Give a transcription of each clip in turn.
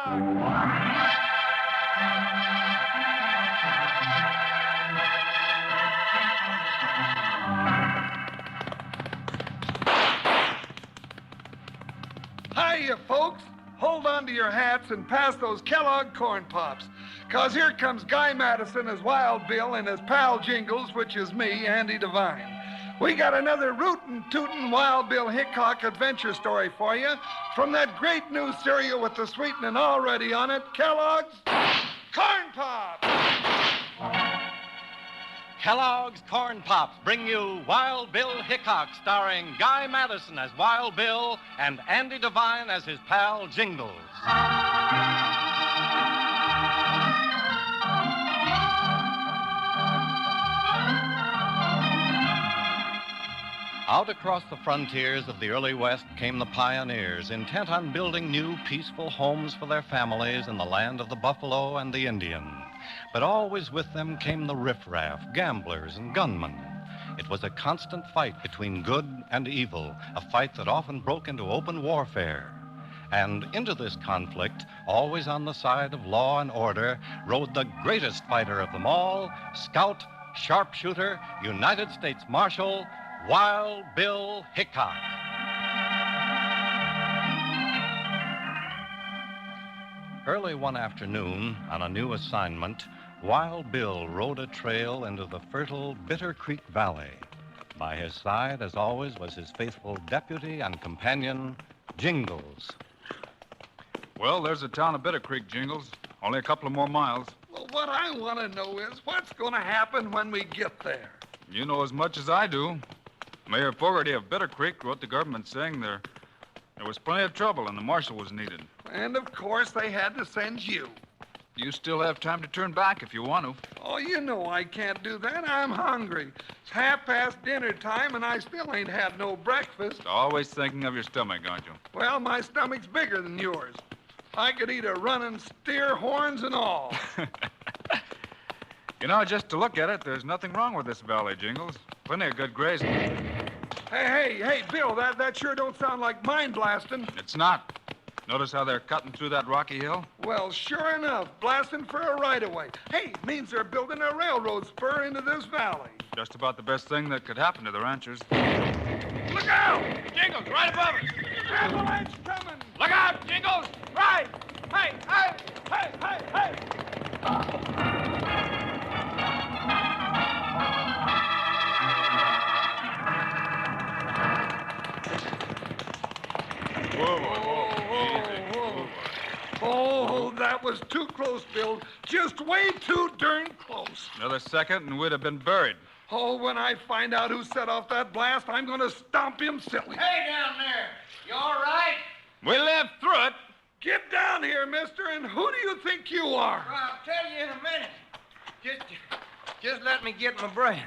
Hiya, folks. Hold on to your hats and pass those Kellogg Corn Pops. 'Cause here comes Guy Madison as Wild Bill and his pal Jingles, which is me, Andy Devine. We got another rootin' tootin' Wild Bill Hickok adventure story for you from that great new cereal with the sweetening already on it, Kellogg's Corn Pops. Kellogg's Corn Pops bring you Wild Bill Hickok, starring Guy Madison as Wild Bill and Andy Devine as his pal Jingles. Out across the frontiers of the early West came the pioneers, intent on building new, peaceful homes for their families in the land of the buffalo and the Indian. But always with them came the riffraff, gamblers, and gunmen. It was a constant fight between good and evil, a fight that often broke into open warfare. And into this conflict, always on the side of law and order, rode the greatest fighter of them all, scout, sharpshooter, United States Marshal, Wild Bill Hickok. Early one afternoon, on a new assignment, Wild Bill rode a trail into the fertile Bitter Creek Valley. By his side, as always, was his faithful deputy and companion, Jingles. Well, there's the town of Bitter Creek, Jingles. Only a couple of more miles. Well, what I want to know is what's going to happen when we get there. You know as much as I do. Mayor Fogarty of Bitter Creek wrote the government saying there was plenty of trouble and the marshal was needed. And, of course, they had to send you. You still have time to turn back if you want to. Oh, you know I can't do that. I'm hungry. It's 1:30 dinner time, and I still ain't had no breakfast. Always thinking of your stomach, aren't you? Well, my stomach's bigger than yours. I could eat a running steer, horns and all. You know, just to look at it, there's nothing wrong with this valley, Jingles. Plenty of good grazing. Hey, Bill, that sure don't sound like mind blasting. It's not. Notice how they're cutting through that rocky hill? Well, sure enough, blasting for a right-of-way. Hey, means they're building a railroad spur into this valley. Just about the best thing that could happen to the ranchers. Look out! Jingles, right above us! Avalanche coming! Look out, Jingles! Right! Hey! Whoa. Oh, that was too close, Bill. Just way too darn close. Another second and we'd have been buried. Oh, when I find out who set off that blast, I'm going to stomp him silly. Hey, down there. You all right? We lived through it. Get down here, mister, and who do you think you are? Well, I'll tell you in a minute. Just let me get my breath.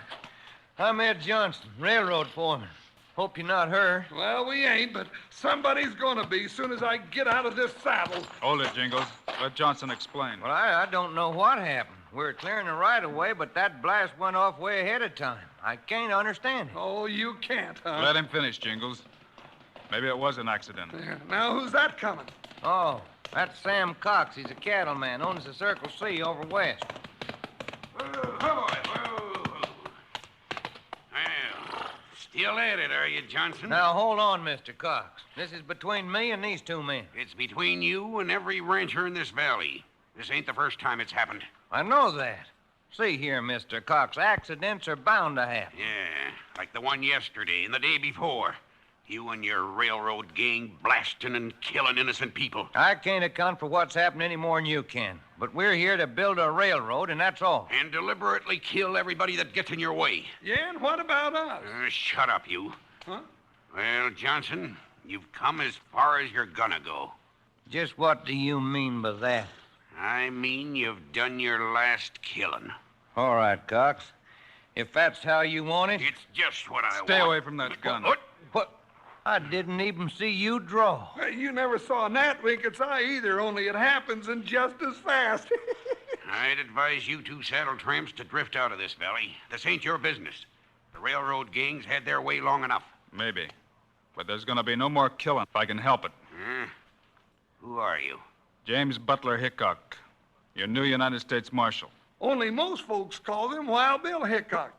I'm Ed Johnson, railroad foreman. Hope you're not her. Well, we ain't, but somebody's going to be soon as I get out of this saddle. Hold it, Jingles. Let Johnson explain. Well, I don't know what happened. We were clearing the right-of-way, but that blast went off way ahead of time. I can't understand it. Oh, you can't, huh? Let him finish, Jingles. Maybe it was an accident. Yeah. Now, who's that coming? Oh, that's Sam Cox. He's a cattleman. Owns the Circle C over west. Still at it, are you, Johnson? Now, hold on, Mr. Cox. This is between me and these two men. It's between you and every rancher in this valley. This ain't the first time it's happened. I know that. See here, Mr. Cox, accidents are bound to happen. Yeah, like the one yesterday and the day before. You and your railroad gang blasting and killing innocent people. I can't account for what's happened any more than you can. But we're here to build a railroad, and that's all. And deliberately kill everybody that gets in your way. Yeah, and what about us? Shut up, you. Huh? Well, Johnson, you've come as far as you're gonna go. Just what do you mean by that? I mean you've done your last killing. All right, Cox. If that's how you want it. It's just what I want. Stay away from that gun. What? What? I didn't even see you draw. Hey, you never saw Nat wink its eye either, only it happens and just as fast. I'd advise you two saddle tramps to drift out of this valley. This ain't your business. The railroad gangs had their way long enough. Maybe. But there's going to be no more killing if I can help it. Who are you? James Butler Hickok, your new United States Marshal. Only most folks call him Wild Bill Hickok.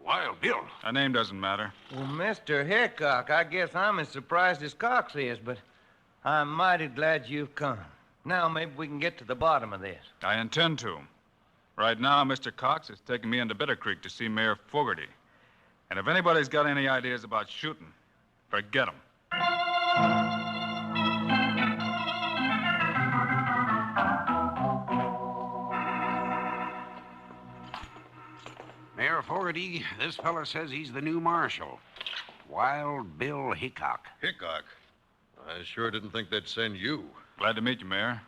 Wild Bill. That name doesn't matter. Well, Mr. Hickok, I guess I'm as surprised as Cox is, but I'm mighty glad you've come. Now maybe we can get to the bottom of this. I intend to. Right now, Mr. Cox is taking me into Bitter Creek to see Mayor Fogarty. And if anybody's got any ideas about shooting, forget them. Mayor Fogarty, this fella says he's the new marshal. Wild Bill Hickok. Hickok? I sure didn't think they'd send you. Glad to meet you, Mayor.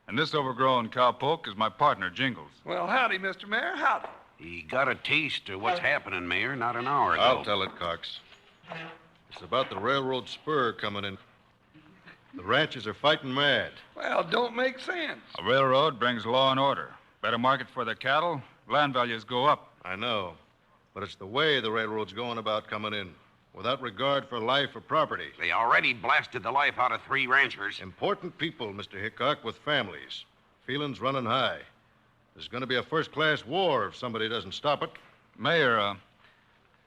And this overgrown cowpoke is my partner, Jingles. Well, howdy, Mr. Mayor, howdy. He got a taste of what's happening, Mayor, not an hour ago. I'll tell it, Cox. It's about the railroad spur coming in. The ranchers are fighting mad. Well, don't make sense. A railroad brings law and order. Better market for their cattle, land values go up. I know. But it's the way the railroad's going about coming in, without regard for life or property. They already blasted the life out of 3 ranchers. Important people, Mr. Hickok, with families. Feelings running high. There's going to be a first-class war if somebody doesn't stop it. Mayor,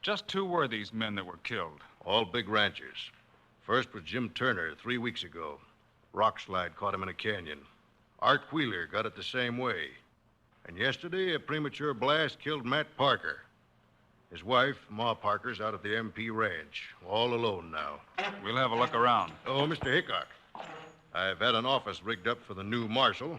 just who were these men that were killed? All big ranchers. First was Jim Turner 3 weeks ago. Rock slide caught him in a canyon. Art Wheeler got it the same way. And yesterday, a premature blast killed Matt Parker. His wife, Ma Parker's out at the MP Ranch, all alone now. We'll have a look around. Oh, Mr. Hickok, I've had an office rigged up for the new marshal.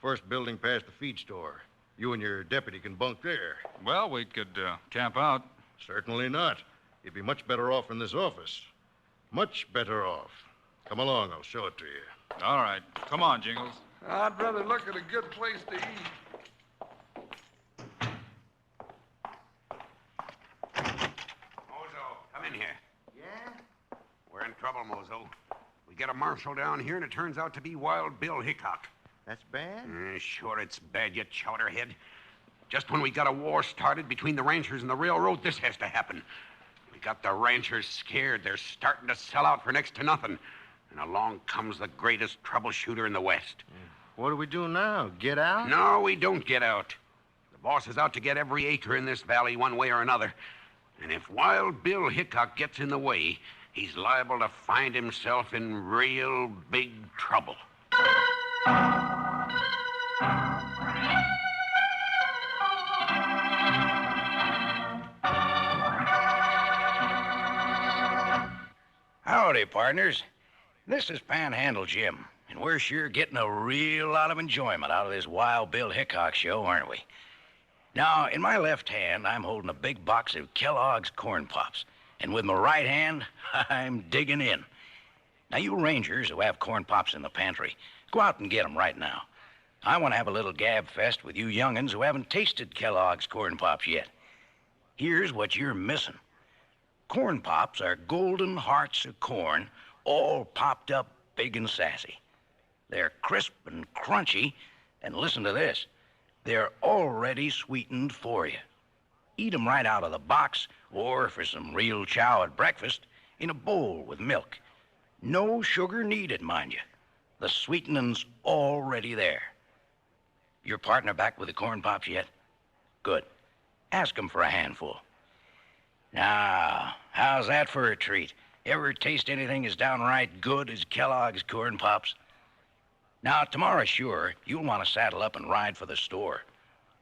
First building past the feed store. You and your deputy can bunk there. Well, we could camp out. Certainly not. You'd be much better off in this office. Much better off. Come along, I'll show it to you. All right. Come on, Jingles. I'd rather look at a good place to eat. Come in here. Yeah? We're in trouble, Mozo. We get a marshal down here, and it turns out to be Wild Bill Hickok. That's bad? Sure, it's bad, you chowderhead. Just when we got a war started between the ranchers and the railroad, this has to happen. We got the ranchers scared. They're starting to sell out for next to nothing. And along comes the greatest troubleshooter in the West. What do we do now? Get out? No, we don't get out. The boss is out to get every acre in this valley one way or another. And if Wild Bill Hickok gets in the way, he's liable to find himself in real big trouble. Howdy, partners. This is Panhandle Jim, and we're sure getting a real lot of enjoyment out of this Wild Bill Hickok show, aren't we? Now, in my left hand, I'm holding a big box of Kellogg's Corn Pops, and with my right hand, I'm digging in. Now, you rangers who have Corn Pops in the pantry, go out and get 'em right now. I want to have a little gab fest with you young'uns who haven't tasted Kellogg's Corn Pops yet. Here's what you're missing. Corn Pops are golden hearts of corn, all popped up big and sassy. They're crisp and crunchy, and listen to this. They're already sweetened for you. Eat 'em right out of the box, or for some real chow at breakfast, in a bowl with milk. No sugar needed, mind you. The sweetening's already there. Your partner back with the Corn Pops yet? Good. Ask him for a handful. Now, how's that for a treat? Ever taste anything as downright good as Kellogg's Corn Pops? Now, tomorrow, sure, you'll want to saddle up and ride for the store.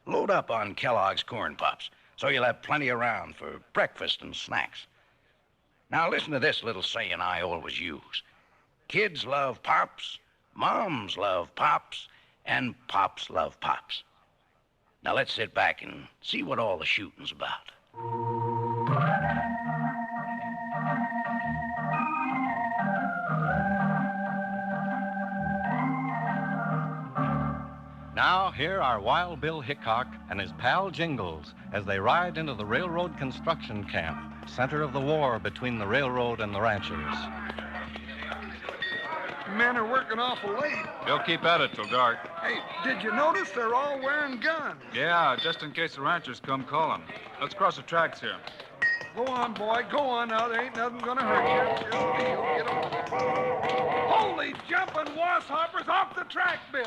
Load up on Kellogg's Corn Pops, so you'll have plenty around for breakfast and snacks. Now, listen to this little saying I always use. Kids love Pops, moms love Pops, and Pops love Pops. Now, let's sit back and see what all the shooting's about. Now, here are Wild Bill Hickok and his pal Jingles as they ride into the railroad construction camp, center of the war between the railroad and the ranchers. Men are working awful late. They'll keep at it till dark. Hey, did you notice they're all wearing guns? Yeah, just in case the ranchers come calling. Let's cross the tracks here. Go on, boy. Go on now. There ain't nothing gonna hurt you. Just feel. Get over. Holy jumping wasshoppers off the track, Bill.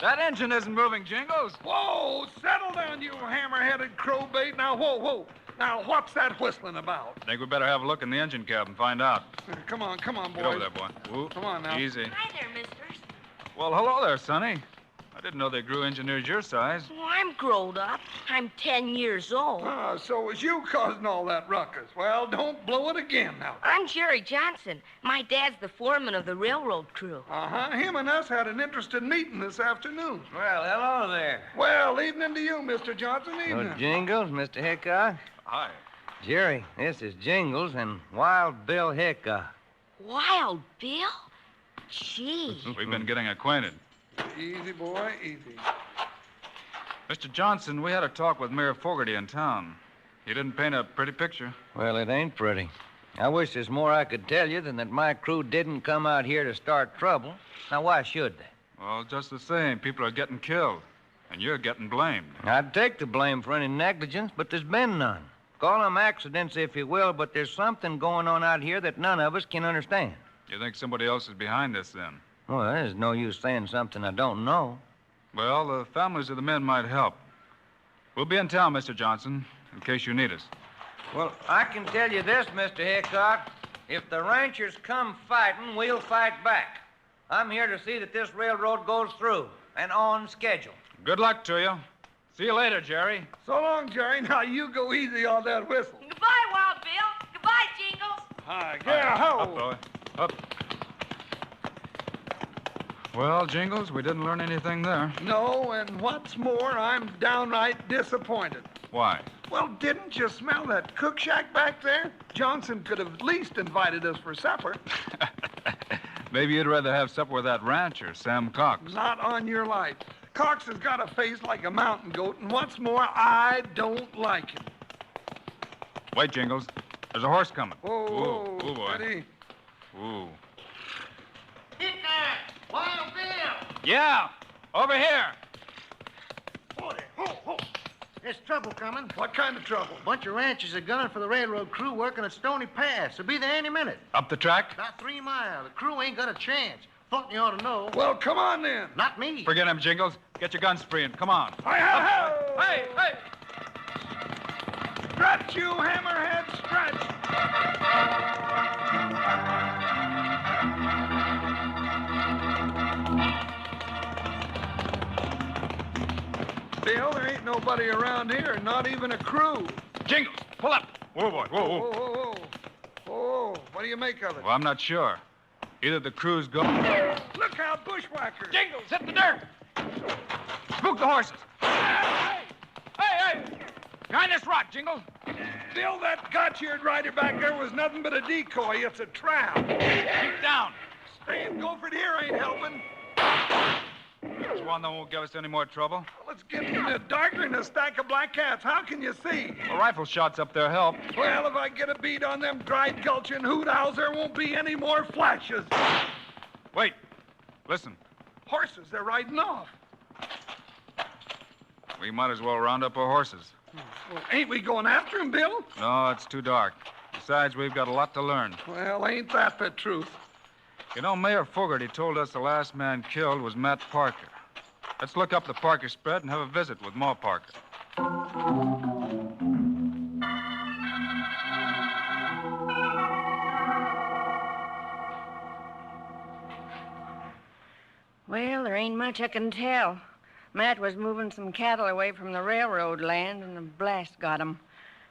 That engine isn't moving, Jingles. Whoa, settle down, you hammer-headed crowbait. Now, whoa. Now, what's that whistling about? Think we better have a look in the engine cab and find out. Come on, boys. Get over there, boy. Ooh, Come on now. Easy. Hi there, misters. Well, hello there, Sonny. I didn't know they grew engineers your size. Well, I'm growed up. I'm 10 years old. Ah, so it was you causing all that ruckus. Well, don't blow it again now. I'm Jerry Johnson. My dad's the foreman of the railroad crew. Uh-huh. Him and us had an interested meeting this afternoon. Well, hello there. Well, evening to you, Mr. Johnson. Evening. Jingles, Mr. Hickok. Hi. Jerry, this is Jingles and Wild Bill Hickok. Wild Bill? Gee. We've been getting acquainted. Easy, boy, easy. Mr. Johnson, we had a talk with Mayor Fogarty in town. He didn't paint a pretty picture. Well, it ain't pretty. I wish there's more I could tell you than that my crew didn't come out here to start trouble. Now, why should they? Well, just the same, people are getting killed, and you're getting blamed. I'd take the blame for any negligence, but there's been none. Call them accidents if you will, but there's something going on out here that none of us can understand. You think somebody else is behind this, then? Well, there's no use saying something I don't know. Well, the families of the men might help. We'll be in town, Mr. Johnson, in case you need us. Well, I can tell you this, Mr. Hickok. If the ranchers come fighting, we'll fight back. I'm here to see that this railroad goes through and on schedule. Good luck to you. See you later, Jerry. So long, Jerry. Now, you go easy on that whistle. Goodbye, Wild Bill. Goodbye, Jingles. Hi. Yeah, ho. Up, boy. Up. Well, Jingles, we didn't learn anything there. No, and what's more, I'm downright disappointed. Why? Well, didn't you smell that cook shack back there? Johnson could have at least invited us for supper. Maybe you'd rather have supper with that rancher, Sam Cox. Not on your life. Cox has got a face like a mountain goat, and what's more, I don't like him. Wait, Jingles. There's a horse coming. Whoa, Ooh, boy. steady. Ooh. Hickok! Wild Bill! Yeah, over here. Hold it. Ho! There's trouble coming. What kind of trouble? Bunch of ranchers are gunning for the railroad crew working at Stony Pass. They'll be there any minute. Up the track? About 3 miles. The crew ain't got a chance. Thought you ought to know. Well, come on then. Not me. Forget him, Jingles. Get your guns free and come on. Hey! Hey! Stretch, you hammerhead, stretch. Bill, there ain't nobody around here, not even a crew. Jingles, pull up. Whoa, boy. Whoa. Oh, what do you make of it? Well, I'm not sure. Either the crew's gone. Look out, bushwhackers. Jingles, hit the dirt. Spook the horses. Hey! Behind this rock, Jingles. Bill, that gotch-eared rider back there was nothing but a decoy. It's a trap. Keep down. Staying Gopher here ain't helping. There's one that won't give us any more trouble. Well, it's getting darker than a stack of black cats. How can you see? Well, rifle shots up there help. Well, if I get a bead on them dried gulch and hoot owls, there won't be any more flashes. Wait. Listen. Horses, they're riding off. We might as well round up our horses. Well, ain't we going after him, Bill? No, it's too dark. Besides, we've got a lot to learn. Well, ain't that the truth? You know, Mayor Fogarty told us the last man killed was Matt Parker. Let's look up the Parker spread and have a visit with Ma Parker. Well, there ain't much I can tell. Matt was moving some cattle away from the railroad land, and the blast got 'em.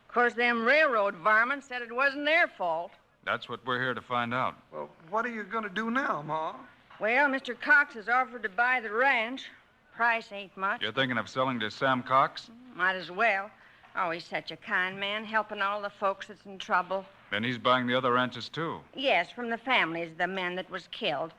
Of course, them railroad varmints said it wasn't their fault. That's what we're here to find out. Well, what are you going to do now, Ma? Well, Mr. Cox has offered to buy the ranch. Price ain't much. You're thinking of selling to Sam Cox? Might as well. Oh, he's such a kind man, helping all the folks that's in trouble. Then he's buying the other ranches, too. Yes, from the families of the men that was killed.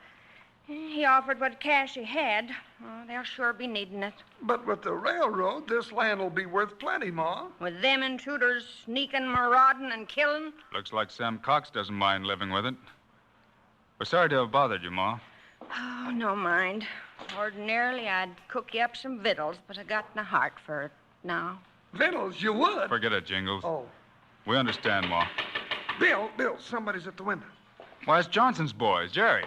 He offered what cash he had. Oh, they'll sure be needing it. But with the railroad, this land will be worth plenty, Ma. With them intruders sneaking, marauding, and killing. Looks like Sam Cox doesn't mind living with it. We're sorry to have bothered you, Ma. Oh, no mind. Ordinarily, I'd cook you up some victuals, but I got no heart for it now. Victuals, you would? Forget it, Jingles. Oh. We understand, Ma. Bill, somebody's at the window. Why, it's Johnson's boys, Jerry.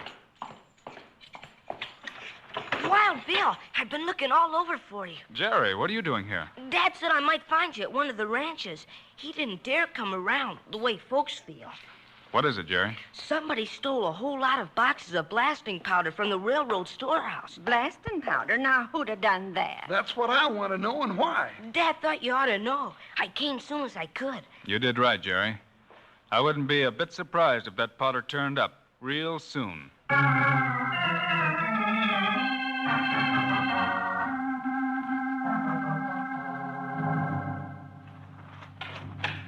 Wild Bill, I've been looking all over for you. Jerry, what are you doing here? Dad said I might find you at one of the ranches. He didn't dare come around the way folks feel. What is it, Jerry? Somebody stole a whole lot of boxes of blasting powder from the railroad storehouse. Blasting powder? Now, who'd have done that? That's what I want to know and why. Dad thought you ought to know. I came soon as I could. You did right, Jerry. I wouldn't be a bit surprised if that powder turned up real soon.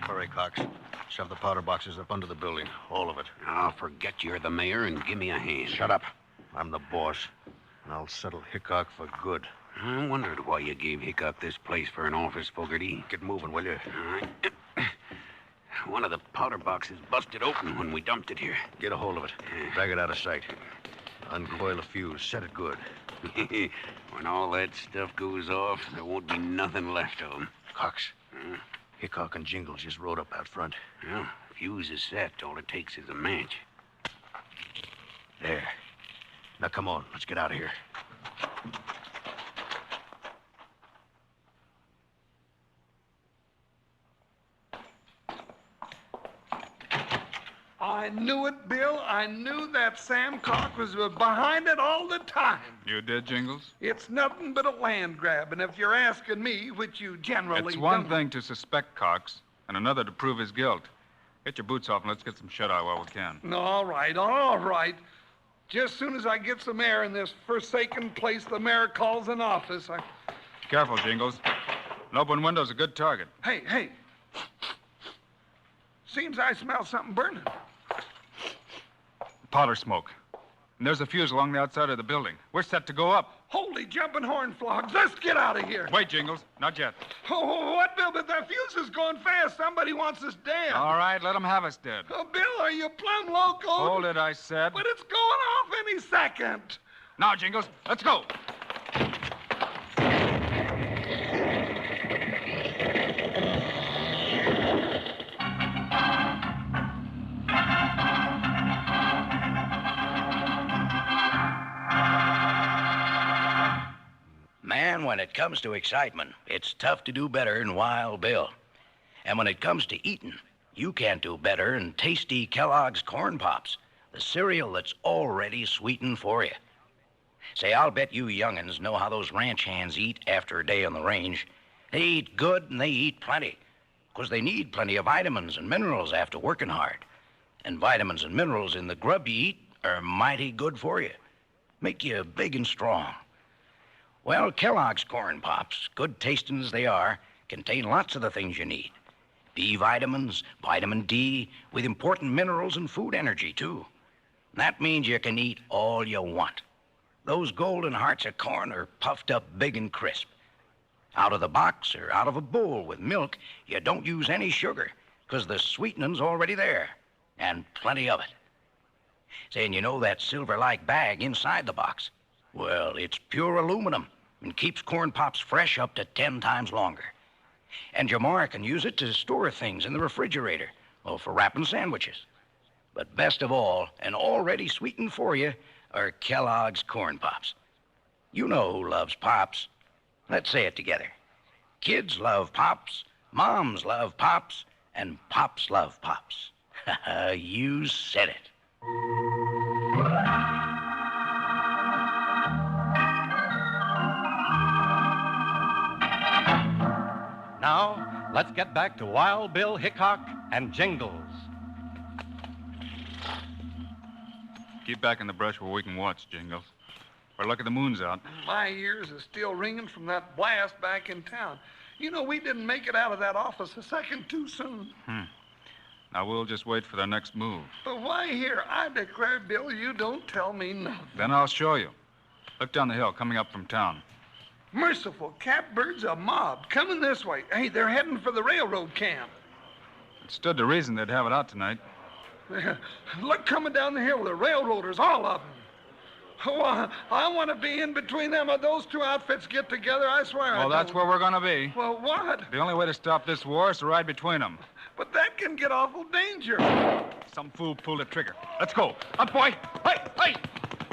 Hurry, Cox. Shove the powder boxes up under the building. All of it. I'll forget you're the mayor and give me a hand. Shut up. I'm the boss. And I'll settle Hickok for good. I wondered why you gave Hickok this place for an office, Fogarty. Get moving, will you? All right. One of the powder boxes busted open when we dumped it here. Get a hold of it. Drag it out of sight. Uncoil the fuse. Set it good. When all that stuff goes off, there won't be nothing left of them. Cox. Hickok and Jingles just rode up out front. Well, fuse is set. All it takes is a match. There. Now, come on. Let's get out of here. I knew it, Bill. I knew that Sam Cock was behind it all the time. You did, Jingles? It's nothing but a land grab, and if you're asking me, which you generally It's one don't... thing to suspect Cox, and another to prove his guilt. Get your boots off and let's get some shut-eye while we can. All right, all right. Just as soon as I get some air in this forsaken place the mayor calls an office, I... Careful, Jingles. An open window's a good target. Hey. Seems I smell something burning. Powder smoke. And there's a fuse along the outside of the building. We're set to go up. Holy jumping horn flogs. Let's get out of here. Wait, Jingles. Not yet. Oh, what, Bill? But that fuse is going fast. Somebody wants us dead. All right, let them have us dead. Oh, Bill, are you plumb loco? Hold it, I said. But it's going off any second. Now, Jingles, let's go. Man, when it comes to excitement, it's tough to do better than Wild Bill. And when it comes to eating, you can't do better than tasty Kellogg's Corn Pops, the cereal that's already sweetened for you. Say, I'll bet you young'uns know how those ranch hands eat after a day on the range. They eat good and they eat plenty, 'cause they need plenty of vitamins and minerals after working hard. And vitamins and minerals in the grub you eat are mighty good for you. Make you big and strong. Well, Kellogg's Corn Pops, good tasting as they are, contain lots of the things you need. B vitamins, vitamin D, with important minerals and food energy, too. And that means you can eat all you want. Those golden hearts of corn are puffed up big and crisp. Out of the box or out of a bowl with milk, you don't use any sugar, 'cause the sweetening's already there, and plenty of it. Saying, you know that silver-like bag inside the box? Well, it's pure aluminum and keeps Corn Pops fresh up to 10 times longer. And your ma can use it to store things in the refrigerator or for wrapping sandwiches. But best of all, and already sweetened for you, are Kellogg's Corn Pops. You know who loves Pops. Let's say it together. Kids love Pops, moms love Pops, and Pops love Pops. You said it. Now, let's get back to Wild Bill Hickok and Jingles. Keep back in the brush where we can watch, Jingles. We're lucky the moon's out. My ears are still ringing from that blast back in town. You know, we didn't make it out of that office a second too soon. Now, we'll just wait for their next move. But why here? I declare, Bill, you don't tell me nothing. Then I'll show you. Look down the hill, coming up from town. Merciful catbirds, a mob coming this way. Hey, they're heading for the railroad camp. It stood to reason they'd have it out tonight. Look, coming down the hill, the railroaders, all of them. Oh, I want to be in between them. Those two outfits get together, I swear. Well, that's where we're going to be. Well, what? The only way to stop this war is to ride between them. But that can get awful dangerous. Some fool pulled the trigger. Let's go. Up, boy. Hey, hey!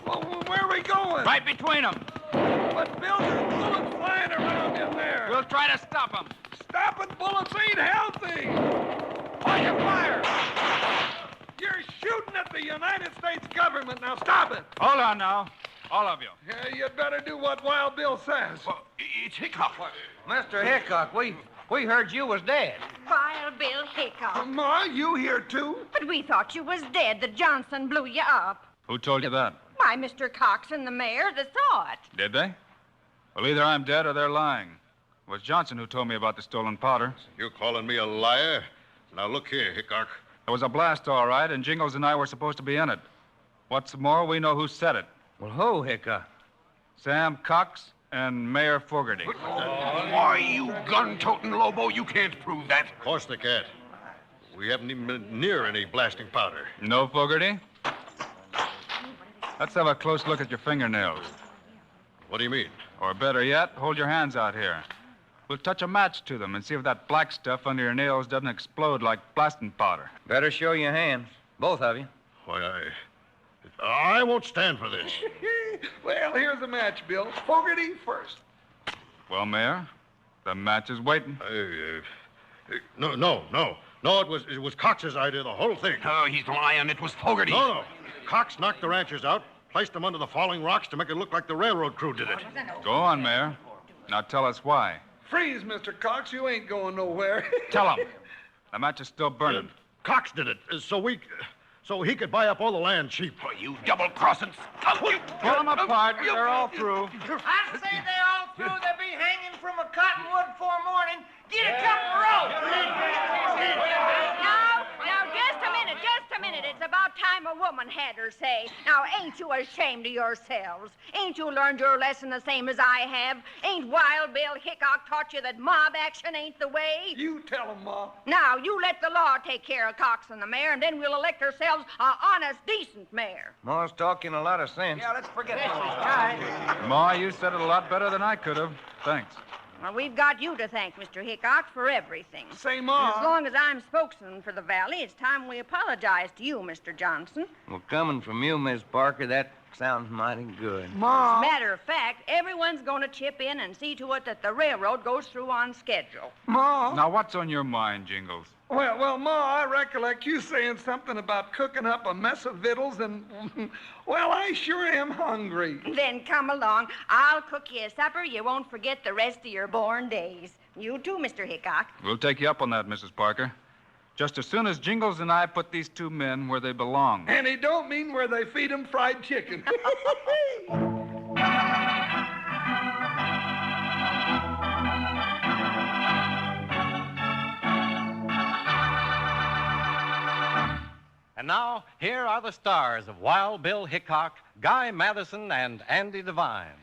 Well, where are we going? Right between them. But Bill, there's bullets flying around in there. We'll try to stop them. Stopping bullets ain't healthy. Hold your fire. You're shooting at the United States government. Now stop it. Hold on now. All of you. Yeah, you'd better do what Wild Bill says. Well, it's Hickok. Mr. Hickok, we heard you was dead. Wild Bill Hickok. Ma, you here too? But we thought you was dead. The Johnson blew you up. Who told you that? Why, Mr. Cox and the mayor that saw it. Did they? Well, either I'm dead or they're lying. It was Johnson who told me about the stolen powder. You calling me a liar? Now, look here, Hickok. There was a blast, all right, and Jingles and I were supposed to be in it. What's more, we know who said it. Well, who, Hickok? Sam Cox and Mayor Fogarty. Why, you gun-toting Lobo, you can't prove that. Of course they can't. We haven't even been near any blasting powder. No, Fogarty? Let's have a close look at your fingernails. What do you mean? Or better yet, hold your hands out here. We'll touch a match to them and see if that black stuff under your nails doesn't explode like blasting powder. Better show your hands, both of you. Why, I won't stand for this. Well, here's a match, Bill. Fogarty first. Well, Mayor, the match is waiting. No, it was Cox's idea, the whole thing. Oh, he's lying. It was Fogarty. No. Cox knocked the ranchers out, placed them under the falling rocks to make it look like the railroad crew did it. Go on, Mayor. Now tell us why. Freeze, Mr. Cox. You ain't going nowhere. Tell him. The match is still burning. Cox did it, so he could buy up all the land cheap. Oh, you double-crossing skunk. Pull them apart. They're all through. I say they're all through. They'll be hanging from a cottonwood before morning. Get a couple ropes. Now, just a minute. It's about time a woman had her say. Now, ain't you ashamed of yourselves? Ain't you learned your lesson the same as I have? Ain't Wild Bill Hickok taught you that mob action ain't the way? You tell him, Ma. Now, you let the law take care of Cox and the mayor, and then we'll elect ourselves a honest, decent mayor. Ma's talking a lot of sense. Yeah, let's forget this. Ma, you said it a lot better than I could have. Thanks. Well, we've got you to thank, Mr. Hickok, for everything. Say, Ma. As long as I'm spokesman for the valley, it's time we apologize to you, Mr. Johnson. Well, coming from you, Miss Parker, that sounds mighty good. Ma. As a matter of fact, everyone's going to chip in and see to it that the railroad goes through on schedule. Ma. Now, what's on your mind, Jingles? Well, Ma, I recollect you saying something about cooking up a mess of victuals, and, well, I sure am hungry. Then come along. I'll cook you a supper you won't forget the rest of your born days. You too, Mr. Hickok. We'll take you up on that, Mrs. Parker. Just as soon as Jingles and I put these two men where they belong. And he don't mean where they feed him fried chicken. And now, here are the stars of Wild Bill Hickok, Guy Madison, and Andy Devine.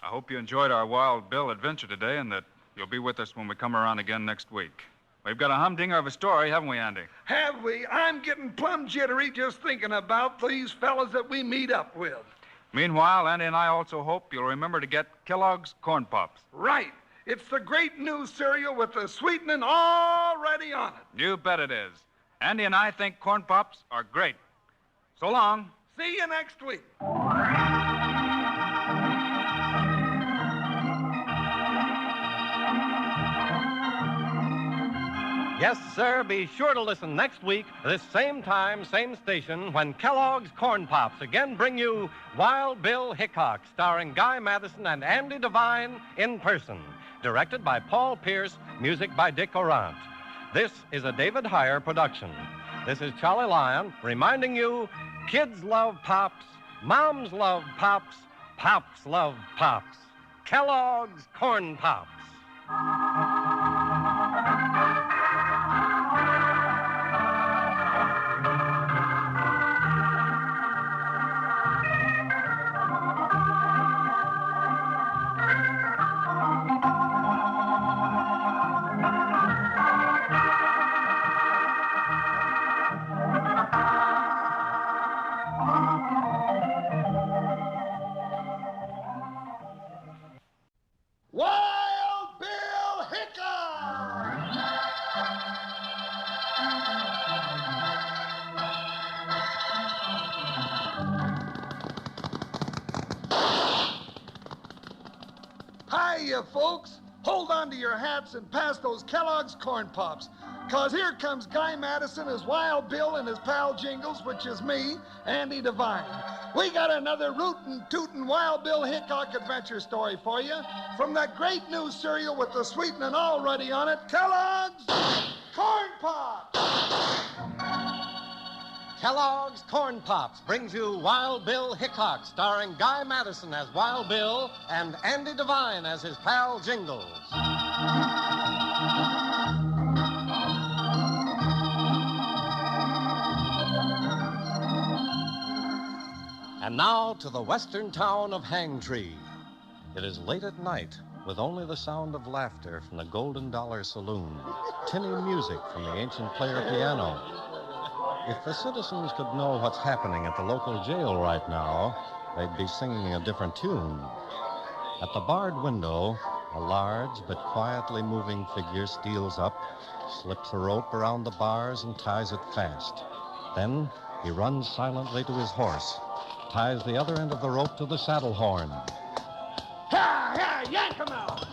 I hope you enjoyed our Wild Bill adventure today and that you'll be with us when we come around again next week. We've got a humdinger of a story, haven't we, Andy? Have we? I'm getting plumb jittery just thinking about these fellas that we meet up with. Meanwhile, Andy and I also hope you'll remember to get Kellogg's Corn Pops. Right. It's the great new cereal with the sweetening already on it. You bet it is. Andy and I think Corn Pops are great. So long. See you next week. Yes, sir, be sure to listen next week, this same time, same station, when Kellogg's Corn Pops again bring you Wild Bill Hickok, starring Guy Madison and Andy Devine in person. Directed by Paul Pierce, music by Dick Orant. This is a David Heyer production. This is Charlie Lyon reminding you, kids love Pops, moms love Pops, Pops love Pops. Kellogg's Corn Pops. Wild Bill Hickok! Hi, you folks. Hold on to your hats and pass those Kellogg's Corn Pops. Because here comes Guy Madison as Wild Bill and his pal Jingles, which is me, Andy Devine. We got another rootin' tootin' Wild Bill Hickok adventure story for you from that great new cereal with the sweetening already on it, Kellogg's Corn Pops. Kellogg's Corn Pops brings you Wild Bill Hickok, starring Guy Madison as Wild Bill and Andy Devine as his pal Jingles. And now to the western town of Hangtree. It is late at night, with only the sound of laughter from the Golden Dollar Saloon, tinny music from the ancient player piano. If the citizens could know what's happening at the local jail right now, they'd be singing a different tune. At the barred window, a large but quietly moving figure steals up, slips a rope around the bars, and ties it fast. Then he runs silently to his horse, ties the other end of the rope to the saddle horn. Ha! Yank him out!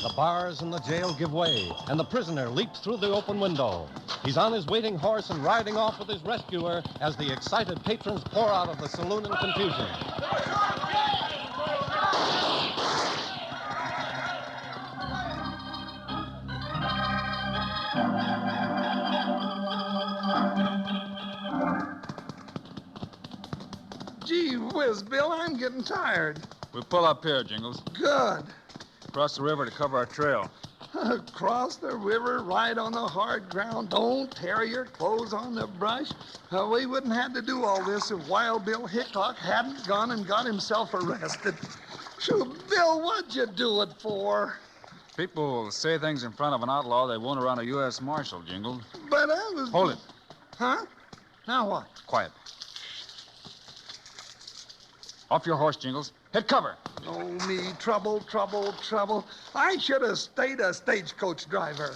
The bars in the jail give way, and the prisoner leaps through the open window. He's on his waiting horse and riding off with his rescuer as the excited patrons pour out of the saloon in confusion. Gee whiz, Bill, I'm getting tired. We'll pull up here, Jingles. Good. Cross the river to cover our trail. Cross the river, ride on the hard ground. Don't tear your clothes on the brush. We wouldn't have to do all this if Wild Bill Hickok hadn't gone and got himself arrested. Shoo, Bill, what'd you do it for? People say things in front of an outlaw they won't around a U.S. Marshal, Jingles. But I was... Hold it. Huh? Now what? Quiet. Off your horse, Jingles. Hit cover. Oh, me, trouble. I should have stayed a stagecoach driver.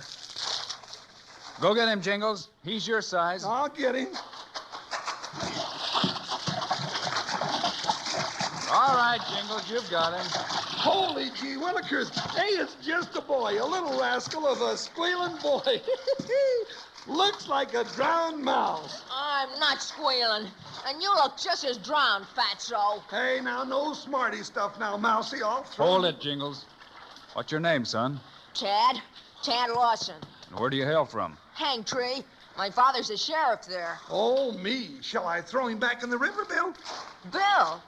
Go get him, Jingles. He's your size. I'll get him. All right, Jingles, you've got him. Holy gee willikers. Hey, it's just a boy, a little rascal of a squealing boy. Looks like a drowned mouse. I'm not squealing. And you look just as drowned, fatso. Hey, now, no smarty stuff now, Mousy. I'll throw... Hold it, Jingles. What's your name, son? Tad Lawson. And where do you hail from? Hangtree. My father's a sheriff there. Oh, me. Shall I throw him back in the river, Bill? Bill?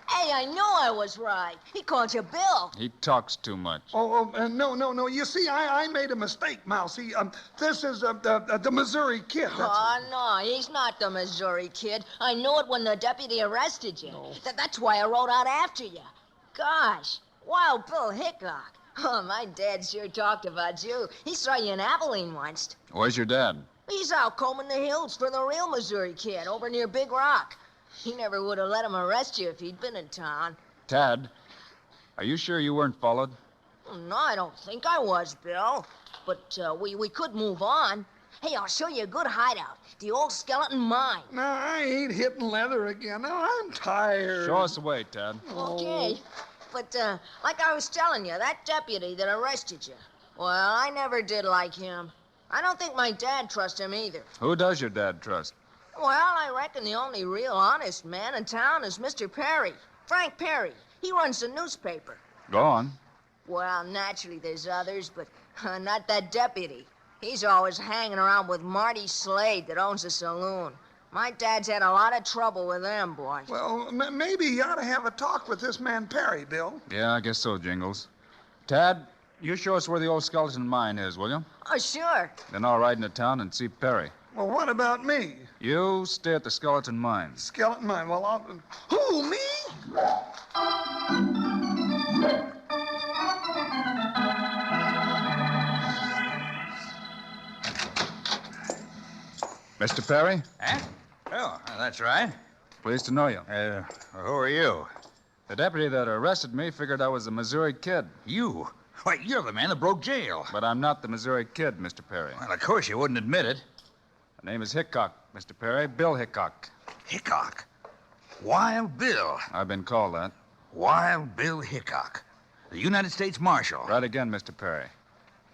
Hey, I knew I was right. He called you Bill. He talks too much. No. You see, I made a mistake, Mousy. This is the Missouri Kid. No, he's not the Missouri Kid. I knew it when the deputy arrested you. No. That's why I rode out after you. Gosh, Wild Bill Hickok. Oh, my dad sure talked about you. He saw you in Abilene once. Where's your dad? He's out combing the hills for the real Missouri Kid over near Big Rock. He never would have let him arrest you if he'd been in town. Tad, are you sure you weren't followed? No, I don't think I was, Bill. But we could move on. Hey, I'll show you a good hideout. The old skeleton mine. No, I ain't hitting leather again. No, I'm tired. Show us the way, Tad. Okay. But like I was telling you, that deputy that arrested you, well, I never did like him. I don't think my dad trusts him either. Who does your dad trust? Well, I reckon the only real honest man in town is Mr. Perry. Frank Perry. He runs the newspaper. Go on. Well, naturally there's others, but not that deputy. He's always hanging around with Marty Slade that owns a saloon. My dad's had a lot of trouble with them, boy. Well, maybe you ought to have a talk with this man Perry, Bill. Yeah, I guess so, Jingles. Tad, you show us where the old skeleton mine is, will you? Oh, sure. Then I'll ride into town and see Perry. Well, what about me? You stay at the skeleton mine. Skeleton mine? Well, I'll... Who, me? Mr. Perry? Huh? Oh, that's right. Pleased to know you. Who are you? The deputy that arrested me figured I was the Missouri Kid. You? Why, you're the man that broke jail. But I'm not the Missouri Kid, Mr. Perry. Well, of course you wouldn't admit it. The name is Hickok, Mr. Perry. Bill Hickok. Hickok? Wild Bill. I've been called that. Wild Bill Hickok. The United States Marshal. Right again, Mr. Perry.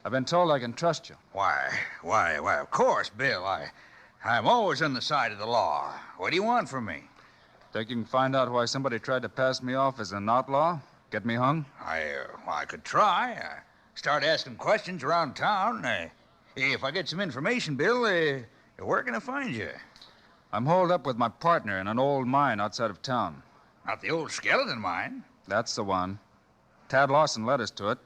I've been told I can trust you. Why, of course, Bill. I'm always on the side of the law. What do you want from me? Think you can find out why somebody tried to pass me off as an outlaw? Get me hung? I could try. Start asking questions around town. If I get some information, Bill, where can I find you? I'm holed up with my partner in an old mine outside of town. Not the old skeleton mine? That's the one. Tad Lawson led us to it.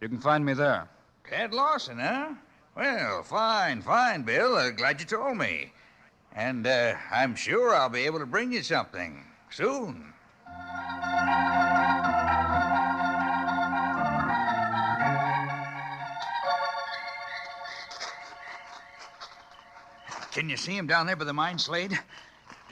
You can find me there. Tad Lawson, huh? Well, fine, Bill. Glad you told me. And I'm sure I'll be able to bring you something soon. Can you see him down there by the mine, Slade?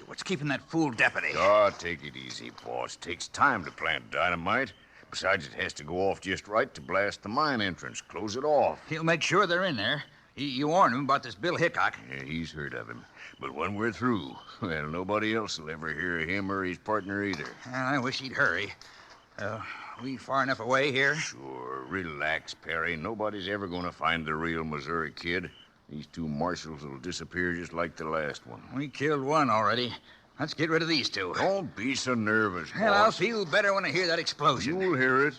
What's keeping that fool deputy? Oh, take it easy, boss. Takes time to plant dynamite. Besides, it has to go off just right to blast the mine entrance. Close it off. He'll make sure they're in there. You warned him about this Bill Hickok. Yeah, he's heard of him. But when we're through, well, nobody else will ever hear of him or his partner either. I wish he'd hurry. We far enough away here? Sure. Relax, Perry. Nobody's ever going to find the real Missouri kid. These two marshals will disappear just like the last one. We killed one already. Let's get rid of these two. Don't be so nervous, boss. Well, I'll feel better when I hear that explosion. You'll hear it.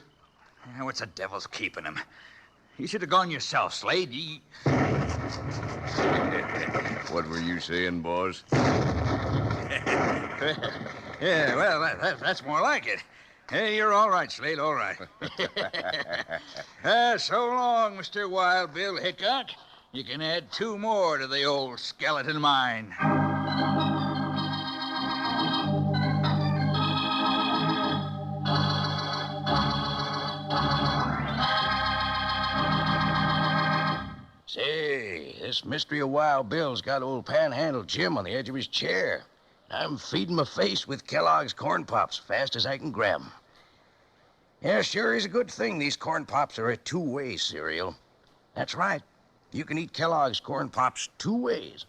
What's the devil's keeping him? You should have gone yourself, Slade. What were you saying, boss? Yeah, well, that's more like it. Hey, you're all right, Slade, all right. So long, Mr. Wild Bill Hickok. You can add 2 more to the old skeleton mine. Say, this mystery of Wild Bill's got old Panhandle Jim on the edge of his chair. I'm feeding my face with Kellogg's Corn Pops fast as I can grab 'em. Yeah, sure is a good thing these Corn Pops are a 2-way cereal. That's right. You can eat Kellogg's Corn Pops 2 ways.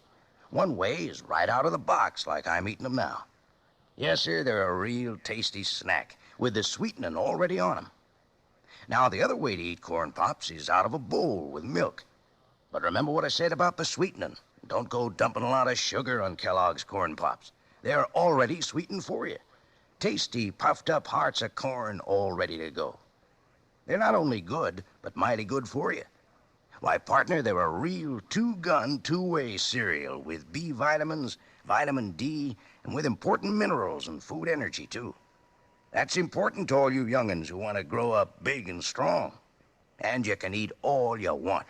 One way is right out of the box, like I'm eating them now. Yes, sir, they're a real tasty snack with the sweetening already on them. Now, the other way to eat Corn Pops is out of a bowl with milk. But remember what I said about the sweetening. Don't go dumping a lot of sugar on Kellogg's Corn Pops. They're already sweetened for you. Tasty, puffed-up hearts of corn all ready to go. They're not only good, but mighty good for you. Why, partner, they're a real 2-gun, 2-way cereal with B vitamins, vitamin D, and with important minerals and food energy, too. That's important to all you young'uns who want to grow up big and strong. And you can eat all you want.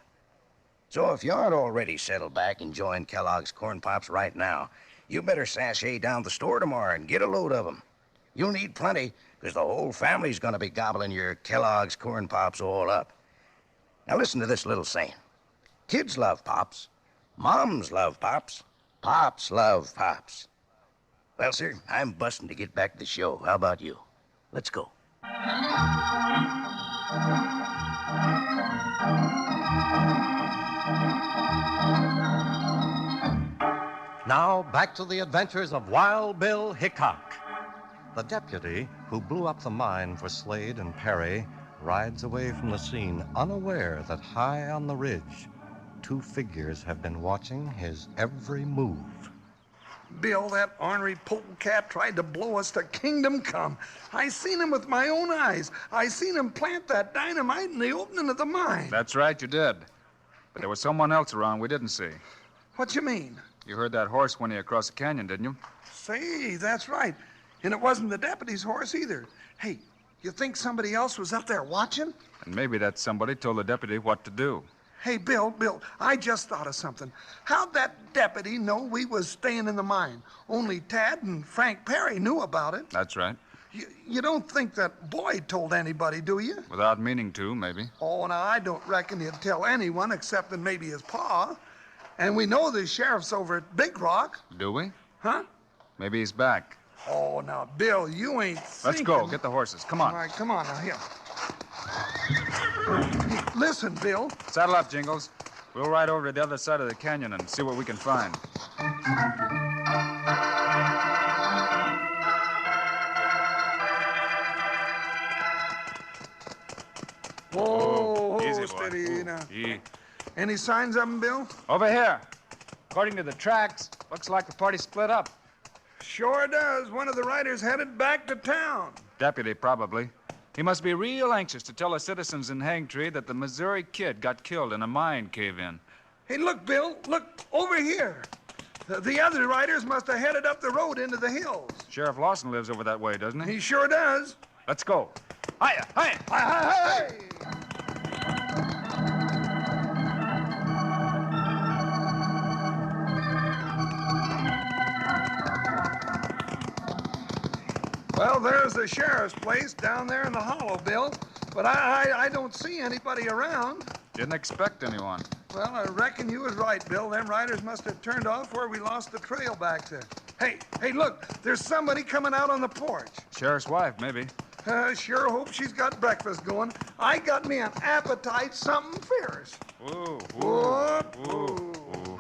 So if you aren't already settled back enjoying Kellogg's Corn Pops right now, you better sashay down to the store tomorrow and get a load of them. You'll need plenty, because the whole family's going to be gobbling your Kellogg's Corn Pops all up. Now listen to this little saying. Kids love Pops. Moms love Pops. Pops love Pops. Well, sir, I'm busting to get back to the show. How about you? Let's go. Now, back to the adventures of Wild Bill Hickok. The deputy who blew up the mine for Slade and Perry rides away from the scene, unaware that high on the ridge, 2 figures have been watching his every move. Bill, that ornery polecat tried to blow us to kingdom come. I seen him with my own eyes. I seen him plant that dynamite in the opening of the mine. That's right, you did. But there was someone else around we didn't see. What you mean? You heard that horse whinny across the canyon, didn't you? Say, that's right. And it wasn't the deputy's horse either. Hey, you think somebody else was up there watching? And maybe that somebody told the deputy what to do. Hey, Bill, I just thought of something. How'd that deputy know we was staying in the mine? Only Tad and Frank Perry knew about it. That's right. You don't think that Boyd told anybody, do you? Without meaning to, maybe. Oh, now, I don't reckon he'd tell anyone except maybe his pa. And we know the sheriff's over at Big Rock. Do we? Huh? Maybe he's back. Oh, now, Bill, you ain't Let's go. Get the horses. Come on. All right, come on now, here. Listen, Bill. Saddle up, Jingles. We'll ride over to the other side of the canyon and see what we can find. Steady now. Yeah. Any signs of them, Bill? Over here. According to the tracks, looks like the party split up. Sure does. One of the riders headed back to town. Deputy, probably. He must be real anxious to tell the citizens in Hangtree that the Missouri Kid got killed in a mine cave-in. Hey, look, Bill. Look, over here. The other riders must have headed up the road into the hills. Sheriff Lawson lives over that way, doesn't he? He sure does. Let's go. Hiya, hiya! Hi, hi, hi! Well, there's the sheriff's place down there in the hollow, Bill. But I don't see anybody around. Didn't expect anyone. Well, I reckon you was right, Bill. Them riders must have turned off where we lost the trail back there. Hey, look, there's somebody coming out on the porch. Sheriff's wife, maybe. Sure hope she's got breakfast going. I got me an appetite, something fierce. Ooh, Whoop, ooh.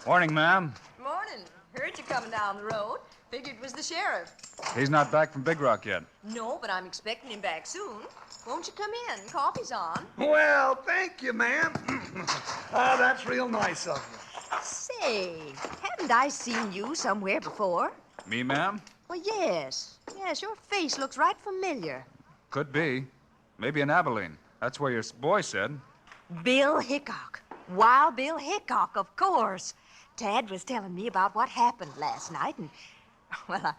Morning, ma'am. Morning. Heard you coming down the road. Figured it was the sheriff. He's not back from Big Rock yet. No, but I'm expecting him back soon. Won't you come in? Coffee's on. Well, thank you, ma'am. That's real nice of you. Say, haven't I seen you somewhere before? Me, ma'am? Well, yes. Yes, your face looks right familiar. Could be. Maybe in Abilene. That's where your boy said. Bill Hickok. Wild Bill Hickok, of course. Tad was telling me about what happened last night, and, well,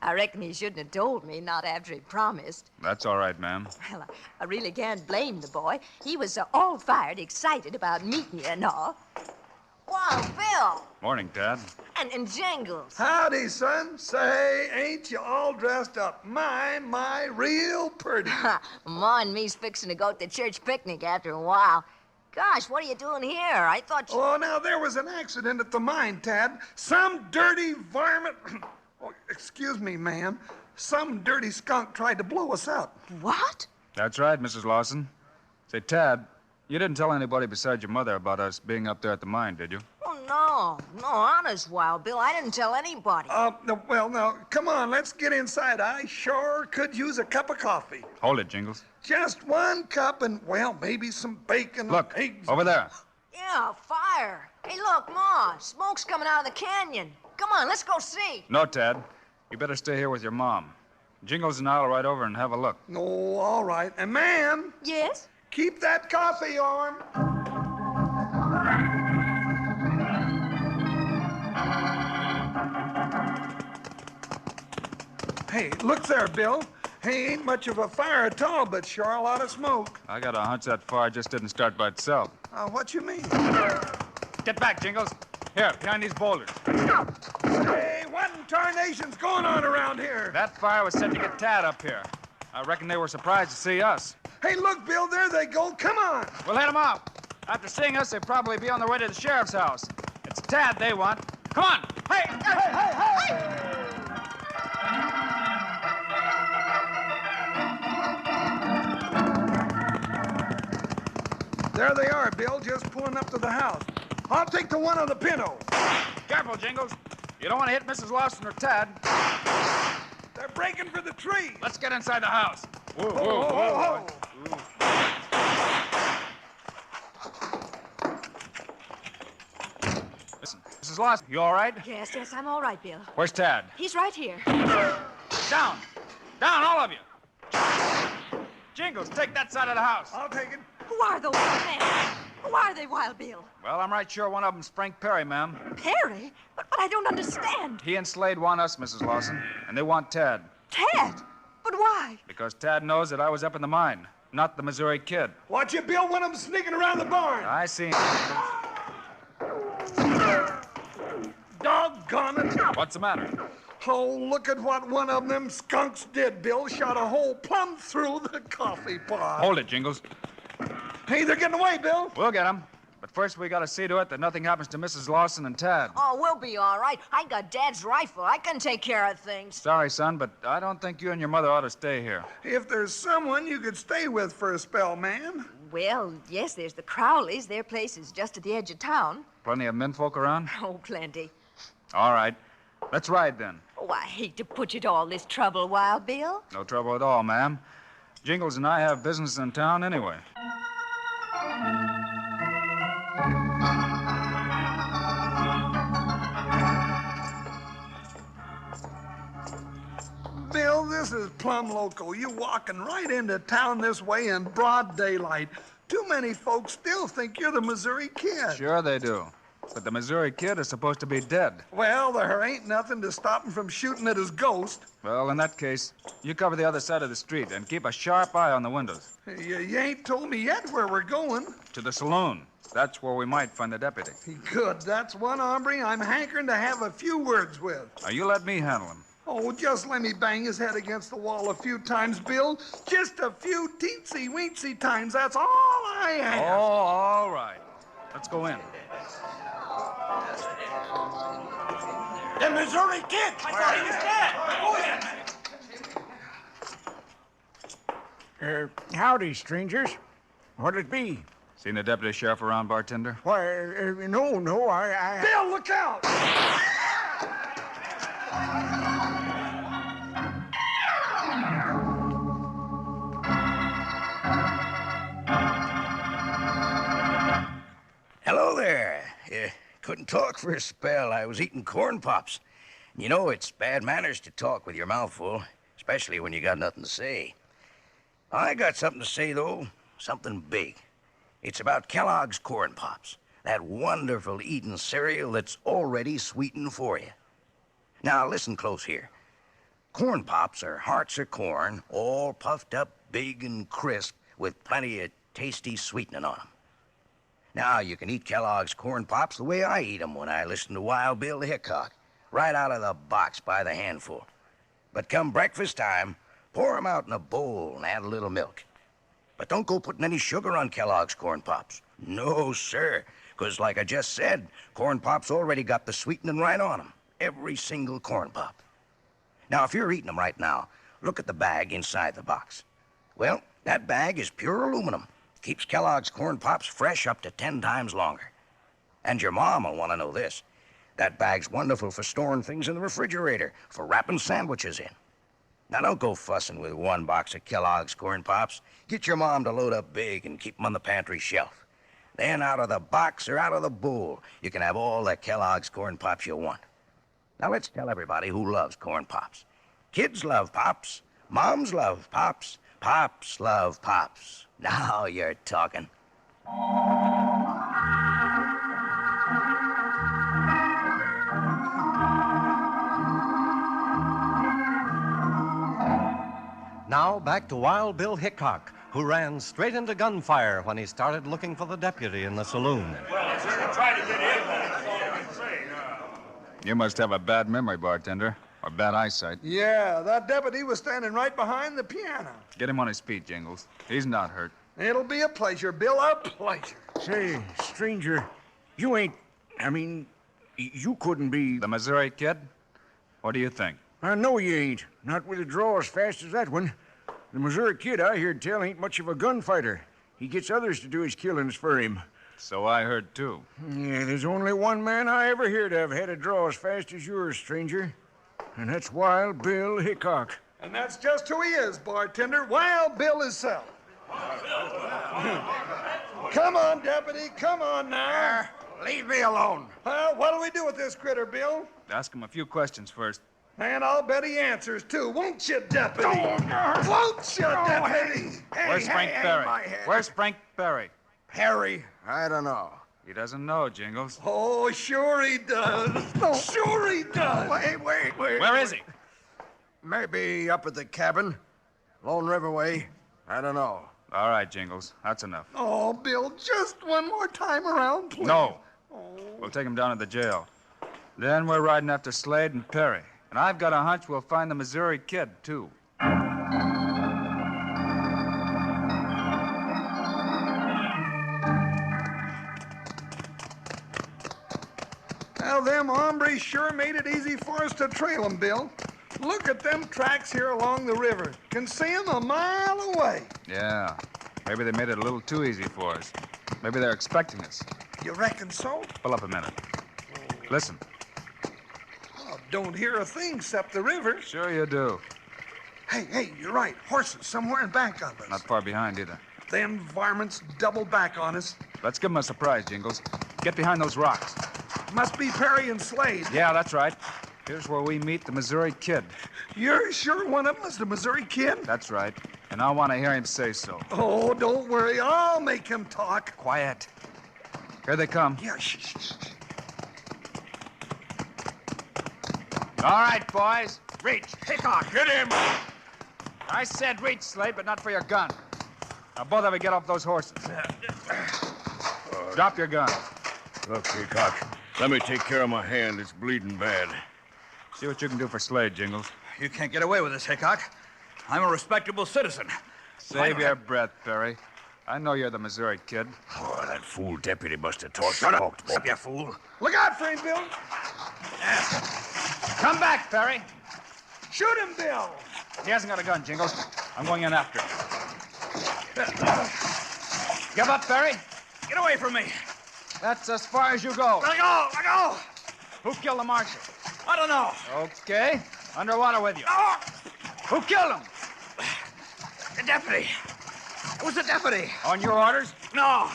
I reckon he shouldn't have told me, not after he promised. That's all right, ma'am. Well, I really can't blame the boy. He was all fired, excited about meeting you and all. Wild Bill! Morning, Tad. And Jingles. Howdy, son. Say, ain't you all dressed up? My, real pretty. Ma and me's fixing to go to the church picnic after a while. Gosh, what are you doing here? I thought you... Oh, now, there was an accident at the mine, Tad. Some dirty varmint... Oh, excuse me, ma'am. Some dirty skunk tried to blow us up. What? That's right, Mrs. Lawson. Say, Tad, you didn't tell anybody besides your mother about us being up there at the mine, did you? Oh, no, honest, Wild Bill. I didn't tell anybody. Well, now, come on, let's get inside. I sure could use a cup of coffee. Hold it, Jingles. Just one cup and, well, maybe some bacon. Look, and eggs. over there. Yeah, fire. Hey, look, Ma, smoke's coming out of the canyon. Come on, let's go see. No, Tad. You better stay here with your mom. Jingles and I'll ride over and have a look. No, all right. And, ma'am. Yes? Keep that coffee on. Hey, look there, Bill. Hey, ain't much of a fire at all, but sure a lot of smoke. I got a hunch that fire just didn't start by itself. What you mean? Get back, Jingles. Here, behind these boulders. Hey, what in tarnation's going on around here? That fire was set to get Tad up here. I reckon they were surprised to see us. Hey, look, Bill, there they go. Come on. We'll head them out. After seeing us, they'll probably be on their way to the sheriff's house. It's Tad they want. Come on. Hey! Hey! There they are, Bill, just pulling up to the house. I'll take the one on the pinto. Careful, Jingles. You don't want to hit Mrs. Lawson or Tad. They're breaking for the tree. Let's get inside the house. Whoa, whoa. Listen, Mrs. Lawson, you all right? Yes, I'm all right, Bill. Where's Tad? He's right here. Down. Down, all of you. Jingles, take that side of the house. I'll take it. Who are those men? Who are they, Wild Bill? Well, I'm right sure one of them's Frank Perry, ma'am. Perry? But I don't understand. He and Slade want us, Mrs. Lawson, and they want Tad. Tad? But why? Because Tad knows that I was up in the mine, not the Missouri Kid. Watch it, Bill. One of them sneaking around the barn. I seen Doggone it. What's the matter? Oh, look at what one of them skunks did, Bill. Shot a hole plumb through the coffee pot. Hold it, Jingles. Hey, they're getting away, Bill. We'll get them. But first, we gotta see to it that nothing happens to Mrs. Lawson and Tad. Oh, we'll be all right. I got Dad's rifle. I can take care of things. Sorry, son, but I don't think you and your mother ought to stay here. If there's someone you could stay with for a spell, man. Well, yes, there's the Crowleys. Their place is just at the edge of town. Plenty of menfolk around? Oh, plenty. All right. Let's ride, then. Oh, I hate to put you to all this trouble, Wild Bill. No trouble at all, ma'am. Jingles and I have business in town anyway. this is plumb loco. You walking right into town this way in broad daylight. Too many folks still think you're the Missouri Kid. Sure they do. But the Missouri Kid is supposed to be dead. Well, there ain't nothing to stop him from shooting at his ghost. Well, in that case, you cover the other side of the street and keep a sharp eye on the windows. You ain't told me yet where we're going. To the saloon. That's where we might find the deputy. Good. That's one hombre I'm hankering to have a few words with. Now, you let me handle him. Oh, just let me bang his head against the wall a few times, Bill. Just a few teensy-weensy times. That's all I ask. Oh, all right. Let's go in. The Missouri Kid! I thought he was dead! Howdy, strangers. What'll it be? Seen the deputy sheriff around, bartender? Why, no, I... Bill, look out! Hello there. Couldn't talk for a spell. I was eating corn pops. You know, it's bad manners to talk with your mouth full, especially when you got nothing to say. I got something to say, though. Something big. It's about Kellogg's Corn Pops, that wonderful eating cereal that's already sweetened for you. Now, listen close here. Corn Pops are hearts of corn, all puffed up big and crisp with plenty of tasty sweetening on them. Now, you can eat Kellogg's Corn Pops the way I eat them when I listen to Wild Bill Hickok, right out of the box by the handful. But come breakfast time, pour them out in a bowl and add a little milk. But don't go putting any sugar on Kellogg's Corn Pops. No, sir, because like I just said, Corn Pops already got the sweetening right on them. Every single Corn Pop. Now, if you're eating them right now, look at the bag inside the box. Well, that bag is pure aluminum. Keeps Kellogg's Corn Pops fresh up to 10 times longer. And your mom will want to know this. That bag's wonderful for storing things in the refrigerator, for wrapping sandwiches in. Now, don't go fussing with one box of Kellogg's Corn Pops. Get your mom to load up big and keep them on the pantry shelf. Then out of the box or out of the bowl, you can have all the Kellogg's Corn Pops you want. Now, let's tell everybody who loves Corn Pops. Kids love Pops. Moms love Pops. Pops love Pops. Now you're talking. Now back to Wild Bill Hickok, who ran straight into gunfire when he started looking for the deputy in the saloon. You must have a bad memory, bartender, or bad eyesight. Yeah, that deputy was standing right behind the piano. Get him on his feet, Jingles. He's not hurt. It'll be a pleasure, Bill, a pleasure. Say, stranger, you ain't... you couldn't be... The Missouri Kid? What do you think? I know you ain't. Not with a draw as fast as that one. The Missouri Kid, I heard tell, ain't much of a gunfighter. He gets others to do his killings for him. So I heard, too. Yeah, there's only one man I ever heard of had a draw as fast as yours, stranger. And that's Wild Bill Hickok. And that's just who he is, bartender. Wild Bill himself. Come on, deputy. Come on now. Leave me alone. Well, what'll we do with this critter, Bill? Ask him a few questions first. And I'll bet he answers, too. Won't you, deputy? Won't you, deputy? Where's Frank Perry? Where's Frank Perry? Perry? I don't know. He doesn't know, Jingles. Oh, sure he does. Sure he does. Wait. Where is he? Maybe up at the cabin. Lone River way. I don't know. All right, Jingles. That's enough. Oh, Bill, just one more time around, please. No. We'll take him down to the jail. Then we're riding after Slade and Perry. And I've got a hunch we'll find the Missouri Kid, too. Well, them hombres sure made it easy for us to trail them, Bill. Look at them tracks here along the river. Can see them a mile away. Yeah. Maybe they made it a little too easy for us. Maybe they're expecting us. You reckon so? Pull up a minute. Listen. Oh, don't hear a thing except the river. Sure you do. Hey, you're right. Horses somewhere in back of us. Not far behind either. Them varmints double back on us. Let's give them a surprise, Jingles. Get behind those rocks. Must be Perry and Slade. Yeah, that's right. Here's where we meet the Missouri Kid. You're sure one of them is the Missouri Kid? That's right. And I want to hear him say so. Oh, don't worry. I'll make him talk. Quiet. Here they come. Yeah, shh. All right, boys. Reach. Hickok. Hit him. I said reach, Slade, but not for your gun. Now, both of you get off those horses. Drop your gun. Look, Hickok, let me take care of my hand. It's bleeding bad. See what you can do for Slade, Jingles. You can't get away with this, Hickok. I'm a respectable citizen. Save your breath, Perry. I know you're the Missouri Kid. Oh, that fool deputy must have talked. Shut up, you fool. Look out for him, Bill. Come back, Perry. Shoot him, Bill. He hasn't got a gun, Jingles. I'm going in after him. Give up, Perry. Get away from me. That's as far as you go. Let go! Let go! Who killed the marshal? I don't know. Okay. Underwater with you. Oh! Who killed him? The deputy. It was the deputy. On your orders? No.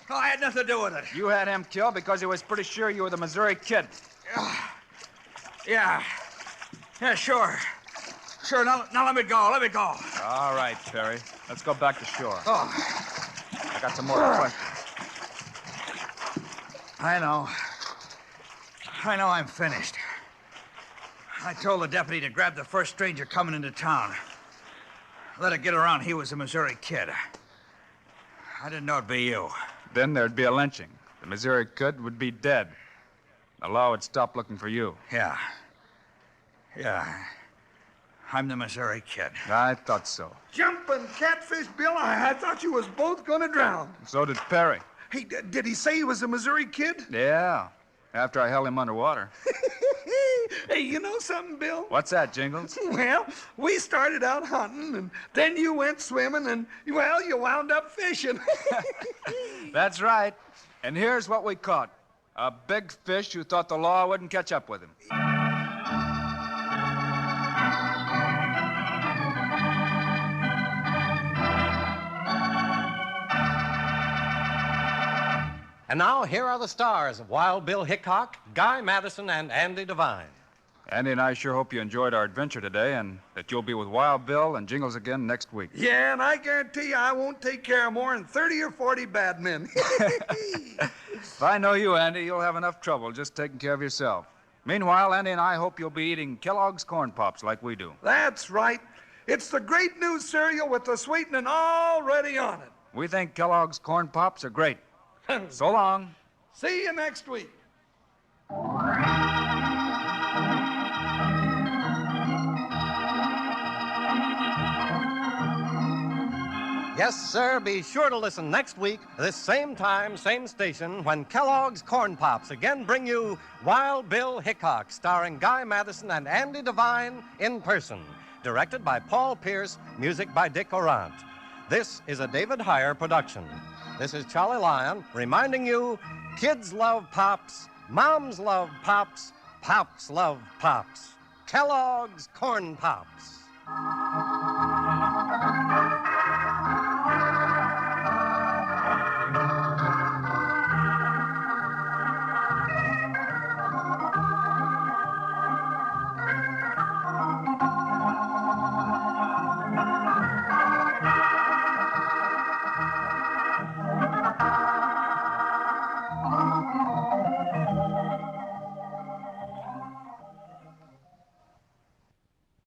No, I had nothing to do with it. You had him killed because he was pretty sure you were the Missouri Kid. Yeah. Yeah, sure. Sure, now let me go. Let me go. All right, Perry. Let's go back to shore. Oh. I got some more questions. I know I'm finished. I told the deputy to grab the first stranger coming into town. Let it get around he was a Missouri Kid. I didn't know it'd be you. Then there'd be a lynching. The Missouri Kid would be dead. The law would stop looking for you. Yeah. I'm the Missouri Kid. I thought so. Jumping catfish, Bill. I thought you was both going to drown. So did Perry. Hey, did he say he was a Missouri Kid? Yeah. After I held him underwater. Hey, you know something, Bill? What's that, Jingles? Well, we started out hunting, and then you went swimming, and, well, you wound up fishing. That's right. And here's what we caught. A big fish who thought the law wouldn't catch up with him. And now, here are the stars of Wild Bill Hickok, Guy Madison, and Andy Devine. Andy and I sure hope you enjoyed our adventure today and that you'll be with Wild Bill and Jingles again next week. Yeah, and I guarantee you I won't take care of more than 30 or 40 bad men. If I know you, Andy, you'll have enough trouble just taking care of yourself. Meanwhile, Andy and I hope you'll be eating Kellogg's Corn Pops like we do. That's right. It's the great new cereal with the sweetening already on it. We think Kellogg's Corn Pops are great. So long. See you next week. Yes, sir, be sure to listen next week, this same time, same station, when Kellogg's Corn Pops again bring you Wild Bill Hickok, starring Guy Madison and Andy Devine in person. Directed by Paul Pierce, music by Dick Orant. This is a David Heyer production. This is Charlie Lyon reminding you, kids love Pops, moms love Pops, Pops love Pops. Kellogg's Corn Pops.